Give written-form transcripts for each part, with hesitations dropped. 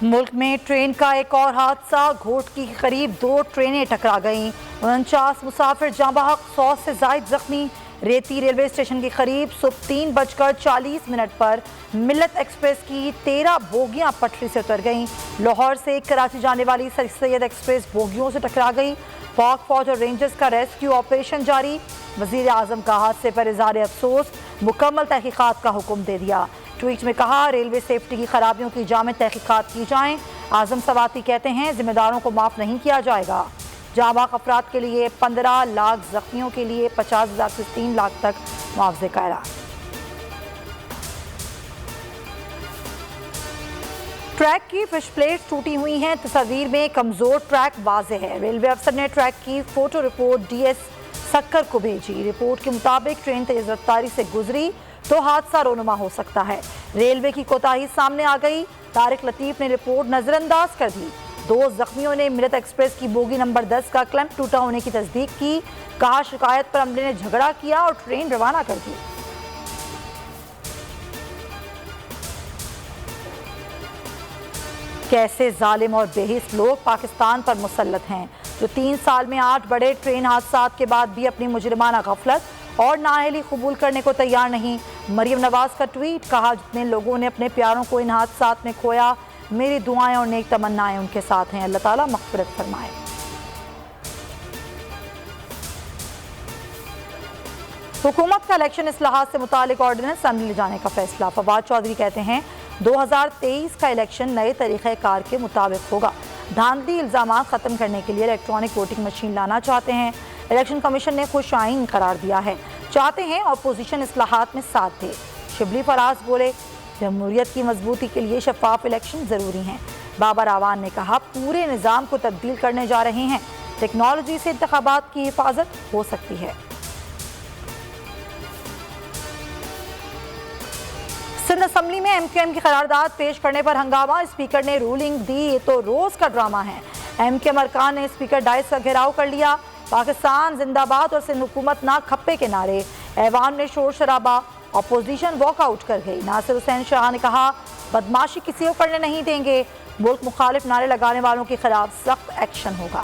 मुल्क में ट्रेन का एक और हादसा। घोटकी के करीब 2 ट्रेनें टकरा गईं। 49 मुसाफिर जाँ बहक, 100 से जायद जख्मी। रेती रेलवे स्टेशन के करीब सुबह 3:40 पर मिल्लत एक्सप्रेस की 13 बोगियां पटरी से उतर गईं। लाहौर से कराची जाने वाली सर सैयद एक्सप्रेस बोगियों से टकरा गई। पाक फौज और रेंजर्स का रेस्क्यू ऑपरेशन जारी। वजीर आजम का हादसे पर इजहार अफसोस, मुकम्मल तहकीकात का हुक्म दे दिया। ट्वीट में कहा, रेलवे सेफ्टी की खराबियों की जामे तहकीकात की जाएं। आजम सवाती कहते हैं, जिम्मेदारों को माफ़ नहीं किया जाएगा। जाँ बहक अफराद के लिए 15 लाख, जख्मियों के लिए 50,000 से 3 लाख तक मुआवजे का ऐलान। ट्रैक की फिश प्लेट्स टूटी हुई हैं। तस्वीर में कमजोर ट्रैक वाज़ेह है। रेलवे अफसर ने ट्रैक की फोटो रिपोर्ट डीएस सक्कर को भेजी। रिपोर्ट के मुताबिक ट्रेन तेज रफ्तारी से गुजरी तो हादसा रोनुमा हो सकता है। रेलवे की कोताही सामने आ गई। तारिक लतीफ ने रिपोर्ट नजरअंदाज कर दी। 2 जख्मियों ने मिल्लत एक्सप्रेस की बोगी नंबर 10 का क्लैंप टूटा होने की तस्दीक की। कहा, शिकायत पर अमले ने झगड़ा किया और ट्रेन रवाना कर दी। कैसे जालिम और बेहिस लोग पाकिस्तान पर मुसल्लत हैं, जो 3 साल में 8 बड़े ट्रेन हादसात के बाद भी अपनी मुजरिमाना गफलत और नाअहली कबूल करने को तैयार नहीं। मरियम नवाज का ट्वीट। कहा, जितने लोगों ने अपने प्यारों को इन हादसात में खोया, मेरी दुआएं और नेक तमन्नाएं उनके साथ हैं। अल्लाह ताला मग़फ़िरत फरमाए। हुकूमत का इलेक्शन इस्लाहात से मुतालिक ऑर्डिनेंस असम्बली ले जाने का फैसला। फवाद चौधरी कहते हैं, 2023 का इलेक्शन नए तरीक़ेकार के मुताबिक होगा। धांधली इल्ज़ाम ख़त्म करने के लिए इलेक्ट्रॉनिक वोटिंग मशीन लाना चाहते हैं। इलेक्शन कमीशन ने खुश आइन करार दिया है। चाहते हैं अपोजिशन इस्लाहात में साथ दे। शिबली फराज बोले, जमहूरियत की मजबूती के लिए शफाफ इलेक्शन ज़रूरी हैं। बाबर आवान ने कहा, पूरे निज़ाम को तब्दील करने जा रहे हैं। टेक्नोलॉजी से इंतखाबात की हिफाजत हो सकती है। सिंध असम्बली में एमक्यूएम की करारदाद पेश करने पर हंगामा। स्पीकर ने रूलिंग दी, ये तो रोज़ का ड्रामा है। एमक्यूएम अरकान ने स्पीकर डाइस का घेराव कर लिया। पाकिस्तान जिंदाबाद और सिंध हुकूमत ना खप्पे के नारे। ऐवान में शोर शराबा, अपोजिशन वॉकआउट कर गई। नासिर हुसैन शाह ने कहा, बदमाशी किसी को करने नहीं देंगे। मुल्क मुखालिफ नारे लगाने वालों के खिलाफ सख्त एक्शन होगा।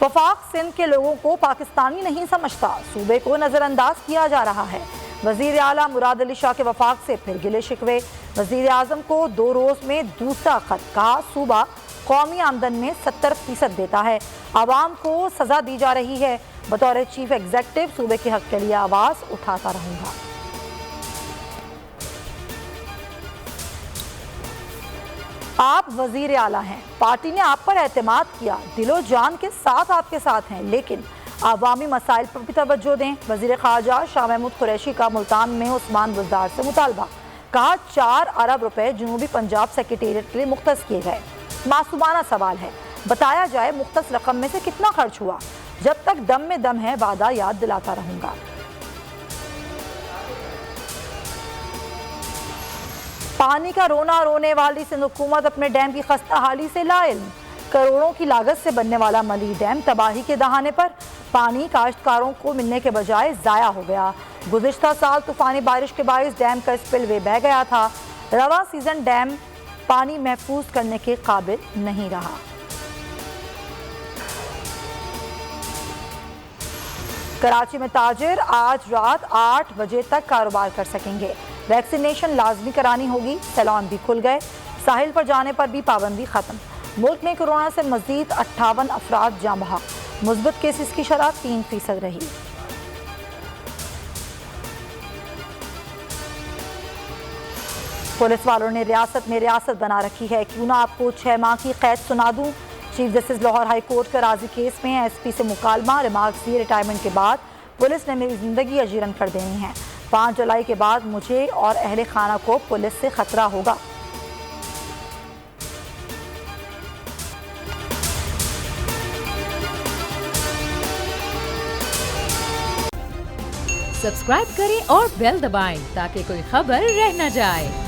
वफाक सिंध के लोगों को पाकिस्तानी नहीं समझता, सूबे को नजरअंदाज किया जा रहा है। वजीर आला मुराद अली शाह के वफाक से फिर गिले शिकवे। वजीर आजम को 2 रोज में दूसरा खत। कहा, सूबा कौमी आमदन में 70% देता है, आवाम को सजा दी जा रही है। बतौर चीफ एग्जेक्टिव सूबे के हक के लिए आवाज उठाता रहूंगा। आप वजीर आला हैं, पार्टी ने आप पर एतमाद किया, दिलो जान के साथ आपके साथ हैं, लेकिन अवामी मसाइल पर भी तवज्जो दें। वजीर ख़ारजा शाह महमूद कुरैशी का मुल्तान में उस्मान बुज़दार से मुतालबा। कहा, 4 अरब रुपए जनूबी पंजाब सेक्रेटेरिएट के लिए मुख्तस किए गए। मासूमाना सवाल है, बताया जाए मुख्तस रकम में से कितना खर्च हुआ। जब तक दम में दम है, वादा याद दिलाता रहूंगा। पानी का रोना रोने वाली सिंध हुकूमत अपने डैम की खस्ता हाली से लाइल्म। करोड़ों की लागत से बनने वाला मली डैम तबाही के दहाने पर। पानी काश्तकारों को मिलने के बजाय ज़ाया हो गया। गुज़िश्ता साल तूफ़ानी बारिश के बायस डैम का स्पिलवे बह गया था। रवा सीजन डैम पानी महफूज करने के काबिल नहीं रहा। कराची में ताजिर आज रात 8 बजे तक कारोबार कर सकेंगे। वैक्सीनेशन लाजमी करानी होगी। सैलून भी खुल गए। साहिल पर जाने पर भी पाबंदी खत्म। मुल्क में कोरोना से मजीद 58 अफराद जाँ बहक। मुस्बत केसेस की शरह 3% रही। पुलिस वालों ने रियासत में रियासत बना रखी है। क्यों ना आपको 6 माह की कैद सुना दूं। Chief justice Lahore high court का राजी केस में एसपी से मुकालमा। रिमार्क्स दिए, रिटायरमेंट के बाद पुलिस ने मेरी जिंदगी अजीरन कर देनी है। 5 जुलाई के बाद मुझे और अहले खाना को पुलिस से खतरा होगा। सब्सक्राइब करें और बेल दबाएं ताकि कोई खबर रह न जाए।